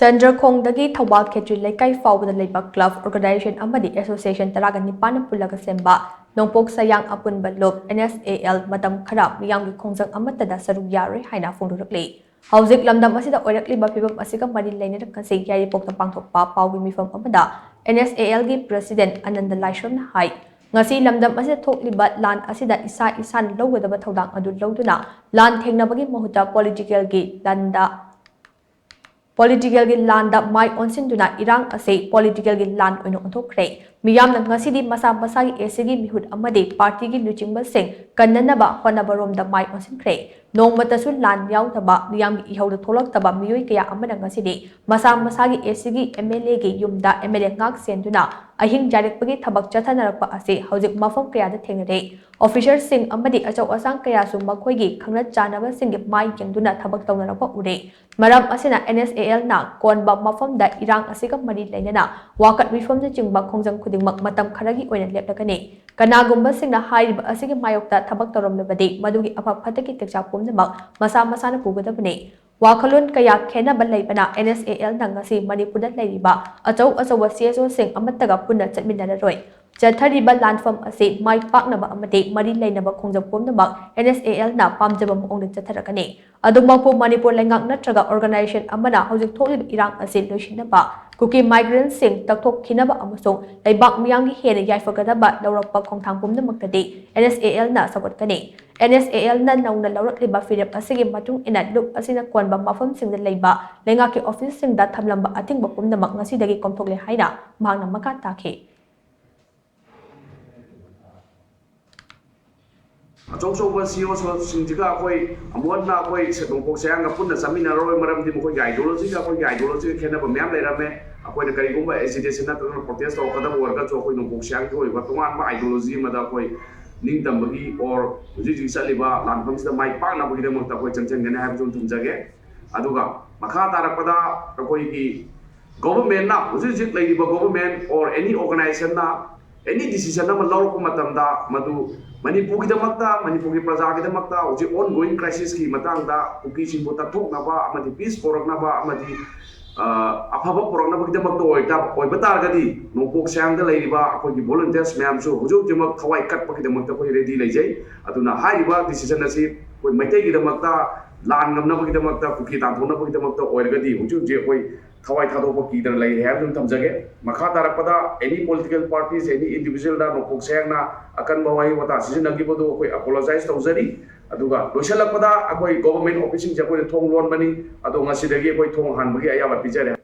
ꯆꯟꯗ꯭ꯔꯈꯣꯡꯗꯒꯤ ꯊꯧꯕꯥꯜ ꯈꯦꯇ꯭ꯔꯤ ꯂꯩꯀꯥꯏ ꯐꯥꯎꯕꯗ ꯂꯩꯕ ꯀ꯭ꯂꯕ ꯑꯣꯔꯒꯅꯥꯏꯖꯦꯁꯟ ꯑꯃꯗꯤ ꯑꯦꯁꯣꯁꯤꯌꯦꯁꯟ 19ꯅ ꯄꯨꯜꯂꯒ ꯁꯦꯝꯕ ꯅꯣꯡꯄꯣꯛ ꯁꯌꯥꯡ ꯑꯄꯨꯟꯕ ꯂꯨꯞ NSAL ꯃꯇꯝ ꯈꯔ ꯃꯤꯌꯥꯝꯒꯤ ꯈꯣꯡꯖꯪ ꯑꯃꯠꯇꯗ ꯁꯔꯨꯛ ꯌꯥꯔꯣꯏ ꯍꯥꯏꯅ ꯐꯣꯡꯗꯣꯔꯛꯂꯤ꯫ ꯍꯧꯖꯤꯛ ꯂꯝꯗꯝ ꯑꯁꯤꯗ ꯑꯣꯏꯔꯛꯂꯤꯕ ꯐꯤꯚꯝ ꯑꯁꯤꯒ ꯃꯔꯤ ꯂꯩꯅꯅ ꯉꯁꯤ ꯌꯥꯏꯔꯤꯄꯣꯛꯇ ꯄꯥꯡꯊꯣꯛꯄ ꯄꯥꯎꯒꯤ ꯃꯤꯐꯝ ꯑꯃꯗ NSALꯒꯤ ꯄ꯭ꯔꯁꯤꯗꯦꯟꯠ ꯑꯅꯟꯗ ꯂꯥꯏꯁ꯭ꯔꯝꯅ ꯍꯥꯏ ꯉꯁꯤ ꯂꯝꯗꯝ ꯑꯁꯤꯗ ꯊꯣꯛꯂꯤꯕ ꯂꯥꯟ ꯑꯁꯤꯗ ꯏꯁꯥꯅ ꯂꯧꯒꯗꯕ ꯊꯧꯗꯥꯡ ꯑꯗꯨ ꯂꯧꯗꯨꯅ ꯂꯥꯟ ꯊꯦꯡꯅꯕꯒꯤ ꯃꯍꯨꯠꯇ ꯄꯣꯂꯤꯇꯤꯀꯦꯜꯒꯤ ꯂꯥꯟꯗ ꯃꯥꯏ ꯑꯣꯟꯁꯤꯟꯗꯨꯅ ꯏꯔꯥꯡ ꯑꯁꯤ ꯄꯣꯂꯤꯇꯤꯀꯦꯜꯒꯤ ꯂꯥꯟ ꯑꯣꯏꯅ ꯑꯣꯟꯊꯣꯛꯈ꯭ꯔꯦ꯫ ꯃꯤꯌꯥꯝꯅ ꯉꯁꯤꯗꯤ ꯃꯁꯥ ꯃꯁꯥꯒꯤ ꯑꯦꯁꯤꯒꯤ ꯃꯤꯍꯨꯠ ꯑꯃꯗꯤ ꯄꯥꯔꯇꯤꯒꯤ ꯂꯨꯆꯤꯡꯕꯁꯤꯡ ꯀꯟꯅꯅꯕ ꯍꯣꯠꯅꯕꯔꯣꯝꯗ ꯃꯥꯏ ꯑꯣꯟꯁꯤꯟꯈ꯭ꯔꯦ꯫ ꯅꯣꯡꯃꯇꯁꯨ ꯂꯥꯟ ꯌꯥꯎꯗꯕ ꯃꯤꯌꯥꯝꯒꯤ ꯏꯍꯧꯗ ꯊꯣꯛꯂꯛꯇꯕ ꯃꯤꯑꯣꯏ ꯀꯌꯥ ꯑꯃꯅ ꯉꯁꯤꯗꯤ ꯃꯁꯥ ꯃꯁꯥꯒꯤ ꯑꯦꯁꯤꯒꯤ MLAꯒꯤ ꯌꯨꯝꯗ MLA ꯉꯥꯛ ꯁꯦꯟꯗꯨꯅ ꯑꯍꯤꯡ ꯌꯥꯔꯛꯄꯒꯤ ꯊꯕꯛ ꯆꯠꯊꯅꯔꯛꯄ ꯑꯁꯤ ꯍꯧꯖꯤꯛ ꯃꯐꯝ ꯀꯌꯥꯗ ꯊꯦꯡꯅꯔꯦ꯫ ꯑꯣꯐꯤꯁꯔꯁꯤꯡ ꯑꯃꯗꯤ ꯑꯆꯧ ꯑꯁꯥꯡ ꯀꯌꯥꯁꯨ ꯃꯈꯣꯏꯒꯤ ꯈꯪꯅ ꯆꯥꯟꯅꯕꯁꯤꯡꯒꯤ ꯃꯥꯏ ꯌꯦꯡꯗꯨꯅ ꯊꯕꯛ ꯇꯧꯅꯔꯛꯄ ꯎꯔꯦ꯫ ꯃꯔꯝ ꯑꯁꯤꯅ NSALꯅ ꯀꯣꯟꯕ ꯃꯐꯝꯗ ꯏꯔꯥꯡ ꯑꯁꯤꯒ ꯃꯔꯤ ꯂꯩꯅꯅ ꯋꯥꯀꯠ ꯃꯤꯐꯝꯅꯆꯤꯡꯕ ꯈꯣꯡꯖꯪ ꯈꯨꯗꯤꯡꯃꯛ ꯃꯇꯝ ꯈꯔꯒꯤ ꯑꯣꯏꯅ ꯂꯦꯞꯂꯒꯅꯤ꯫ ꯀꯅꯥꯒꯨꯝꯕꯁꯤꯡꯅ ꯍꯥꯏꯔꯤꯕ ꯑꯁꯤꯒꯤ ꯃꯥꯌꯣꯛꯇ ꯊꯕꯛ ꯇꯧꯔꯝꯂꯕꯗꯤ ꯃꯗꯨꯒꯤ ꯑꯐ ꯐꯠꯇꯒꯤ ꯇꯦꯛꯆꯥꯛ ꯄꯨꯝꯅꯃꯛ ꯃꯁꯥ ꯃꯁꯥꯅ ꯄꯨꯒꯗꯕꯅꯤ꯫ ꯋꯥꯈꯜꯂꯣꯟ ꯀꯌꯥ ꯈꯦꯟꯅꯕ ꯂꯩꯕꯅ NSALꯅ ꯉꯁꯤ ꯃꯅꯤꯄꯨꯔꯗ ꯂꯩꯔꯤꯕ ꯑꯆꯧ ꯑꯆꯧꯕ CSOꯁꯤꯡ ꯑꯃꯠꯇꯒ ꯄꯨꯟꯅ ꯆꯠꯃꯤꯟꯅꯔꯔꯣꯏ꯫ ꯆꯠꯊꯔꯤꯕ ꯂꯥꯟꯐꯝ ꯑꯁꯤ ꯃꯥꯏ ꯄꯥꯛꯅꯕ ꯑꯃꯗꯤ ꯃꯔꯤ ꯂꯩꯅꯕ ꯈꯣꯡꯖꯪ ꯄꯨꯝꯅꯃꯛ NSALꯅ ꯄꯥꯝꯖꯕ ꯃꯑꯣꯡꯗ ꯆꯠꯊꯔꯛꯀꯅꯤ꯫ ꯑꯗꯨꯃꯛꯄꯨ ꯃꯅꯤꯄꯨꯔ ꯂꯩꯉꯥꯛ ꯅꯠꯇ꯭ꯔꯒ ꯑꯣꯔꯒꯅꯥꯏꯖꯦꯁꯟ ꯑꯃꯅ ꯍꯧꯖꯤꯛ ꯊꯣꯛꯂꯤꯕ ꯏꯔꯥꯡ ꯑꯁꯤ ꯂꯣꯏꯁꯤꯟꯅꯕ, ꯀꯨꯀꯤ ꯃꯥꯏꯒ꯭ꯔꯦꯟꯠꯁꯤꯡ ꯇꯛꯊꯣꯛꯈꯤꯅꯕ ꯑꯃꯁꯨꯡ ꯂꯩꯕꯥꯛ ꯃꯤꯌꯥꯝꯒꯤ ꯍꯦꯟꯅ ꯌꯥꯏꯐꯒꯗꯕ ꯂꯧꯔꯛꯄ ꯈꯣꯡꯊꯥꯡ ꯄꯨꯝꯅꯃꯛꯇꯗꯤ NSALꯅ ꯁꯧꯒꯠꯀꯅꯤ꯫ NSALꯅ ꯅꯧꯅ ꯂꯧꯔꯛꯂꯤꯕ ꯐꯤꯔꯦꯞ ꯑꯁꯤꯒꯤ ꯃꯇꯨꯡ ꯏꯟꯅ ꯂꯨꯞ ꯑꯁꯤꯅ ꯀꯣꯟꯕ ꯃꯐꯝꯁꯤꯡꯗ ꯂꯩꯕ ꯂꯩꯉꯥꯛꯀꯤ ꯑꯣꯐꯤꯁꯁꯤꯡꯗ ꯊꯝꯂꯝꯕ ꯑꯊꯤꯡꯕ ꯄꯨꯝꯅꯃꯛ ꯉꯁꯤꯗꯒꯤ ꯀꯣꯝꯊꯣꯛꯂꯦ ꯍꯥꯏꯅ ꯃꯍꯥꯛꯅ ꯃꯈꯥ ꯇꯥꯈꯤ꯫ ꯑꯆꯧꯕ CEOꯁꯤꯡꯁꯤꯒ ꯑꯩꯈꯣꯏ ꯑꯃꯨꯛ ꯍꯟꯅ ꯑꯩꯈꯣꯏ ꯅꯣꯡꯄꯣꯛ ꯁꯌꯥꯡꯒ ꯄꯨꯟꯅ ꯆꯠꯃꯤꯟꯅꯔꯔꯣꯏ ꯃꯔꯝꯗꯤ ꯃꯈꯣꯏꯒꯤ ꯑꯥꯏꯗꯤꯑꯣꯂꯣꯖꯤꯒ ꯈꯦꯠꯅꯕ ꯃꯌꯥꯝ ꯂꯩꯔꯝꯃꯦ꯫ ꯑꯩꯈꯣꯏꯅ ꯀꯔꯤꯒꯨꯝꯕ ꯑꯦꯖꯤꯇꯦꯁꯟ ꯅꯠꯇ꯭ꯔꯒ ꯄ꯭ꯔꯣꯇꯦꯁ ꯇꯧꯔꯛꯀꯗꯕ ꯑꯣꯏꯔꯒꯁꯨ ꯑꯩꯈꯣꯏ ꯅꯣꯡꯄꯣꯛ ꯁꯌꯥꯡꯒꯤ ꯑꯣꯏꯕ ꯇꯣꯉꯥꯟꯕ ꯑꯥꯏꯗꯤꯑꯣꯂꯣꯖꯤ ꯑꯃꯗ ꯑꯩꯈꯣꯏ ꯅꯤꯡꯇꯝꯕꯒꯤ ꯑꯣꯔ ꯍꯧꯖꯤꯛ ꯆꯠꯂꯤꯕ ꯂꯥꯟꯐꯝꯁꯤꯗ ꯃꯥꯏ ꯄꯥꯛꯅꯕꯒꯤꯗꯃꯛꯇ ꯑꯩꯈꯣ ꯆꯪꯁꯤꯟꯒꯅꯤ ꯍꯥꯏꯕꯁꯨ ꯊꯝꯖꯒꯦ꯫ ꯑꯗꯨꯒ ꯃꯈꯥ ꯇꯥꯔꯛꯄꯗ ꯑꯩꯈꯣꯏꯒꯤ ꯒꯣꯚꯔꯟꯃꯦꯟꯠꯅ ꯍꯧꯖꯤꯛ ꯂꯩꯔꯤꯕ ꯒꯣꯚꯔꯟꯃꯦꯟꯠ ꯑꯣꯔ ꯑꯦꯅꯤ ꯑꯣꯔꯒꯅꯥꯏꯖꯦꯁꯟꯅ ꯑꯦꯅꯤ ꯗꯤꯁꯤꯖꯟ ꯑꯃ ꯂꯧꯔꯛꯄ ꯃꯇꯝꯗ ꯃꯗꯨ ꯃꯅꯤꯄꯨꯔꯒꯤꯗꯃꯛꯇ ꯃꯅꯤꯄꯨꯔꯒꯤ ꯄ꯭ꯔꯖꯥꯒꯤꯗꯃꯛꯇ ꯍꯧꯖꯤꯛ ꯑꯣꯟꯒꯣꯌꯤꯡ ꯀ꯭ꯔꯥꯏꯁꯤꯁꯀꯤ ꯃꯇꯥꯡꯗ ꯀꯨꯀꯤꯁꯤꯡꯕꯨ ꯇꯛꯊꯣꯛꯅꯕ ꯑꯃꯗꯤ ꯄꯤꯁ ꯄꯣꯔꯛꯅꯕ ꯑꯃꯗꯤ ꯑꯐꯕ ꯄꯣꯔꯛꯅꯕꯒꯤꯗꯃꯛꯇ ꯑꯣꯏꯕ ꯇꯥꯔꯒꯗꯤ ꯅꯣꯡꯄꯣꯛ ꯁꯌꯥꯡꯗ ꯂꯩꯔꯤꯕ ꯑꯩꯈꯣꯏꯒꯤ ꯚꯣꯂꯨꯟꯇꯤꯌꯔꯁ ꯃꯌꯥꯝꯁꯨ ꯍꯧꯖꯤꯛꯃꯛ ꯊꯋꯥꯏ ꯀꯠꯄꯒꯤꯗꯃꯛꯇ ꯑꯩꯈꯣꯏ ꯔꯦꯗꯤ ꯂꯩꯖꯩ꯫ ꯑꯗꯨꯅ ꯍꯥꯏꯔꯤꯕ ꯗꯤꯁꯤꯖꯟ ꯑꯁꯤ ꯑꯩꯈꯣꯏ ꯃꯩꯇꯩꯒꯤꯗꯃꯛꯇ ꯂꯥꯟ ꯉꯝꯅꯕꯒꯤꯗꯃꯛꯇ ꯀꯨꯀꯤ ꯇꯥꯟꯊꯣꯛꯅꯕꯒꯤꯗꯃꯛꯇ ꯑꯣꯏꯔꯒꯗꯤ ꯍꯧꯖꯤꯛ ꯑꯩꯈꯣꯏ ꯊꯋꯥꯏ ꯊꯥꯗꯣꯛꯄ ꯀꯤꯗꯅ ꯂꯩꯔꯦ ꯍꯥꯏꯕꯗꯨ ꯊꯝꯖꯒꯦ꯫ ꯃꯈꯥ ꯇꯥꯔꯛꯄꯗ ꯑꯦꯅꯤ ꯄꯣꯂꯤꯇꯤꯀꯦꯜ ꯄꯥꯔꯇꯤꯁ ꯑꯦꯅꯤ ꯏꯟꯗꯤꯕꯤꯖꯨꯋꯦꯜꯗ ꯅꯣꯡꯄꯣꯛ ꯁꯌꯥꯡꯅ ꯑꯀꯟꯕ ꯋꯥꯍꯩ ꯋꯥꯇꯥ ꯁꯤꯖꯤꯟꯅꯈꯤꯕꯗꯨ ꯑꯩꯈꯣꯏ ꯑꯄꯣꯂꯣꯖꯥꯏꯖ ꯇꯧꯖꯔꯤ꯫ ꯑꯗꯨꯒ ꯂꯣꯏꯁꯤꯜꯂꯛꯄꯗ ꯑꯩꯈꯣꯏ ꯒꯣꯚꯔꯟꯃꯦꯟꯠ ꯑꯣꯐꯤꯁꯁꯤꯡꯁꯦ ꯑꯩꯈꯣꯏꯅ ꯊꯣꯡ ꯂꯣꯟꯕꯅꯤ꯫ ꯑꯗꯣ ꯉꯁꯤꯗꯒꯤ ꯑꯩꯈꯣꯏ ꯊꯣꯡ ꯍꯥꯡꯕꯒꯤ ꯑꯌꯥꯕ ꯄꯤꯖꯔꯦ꯫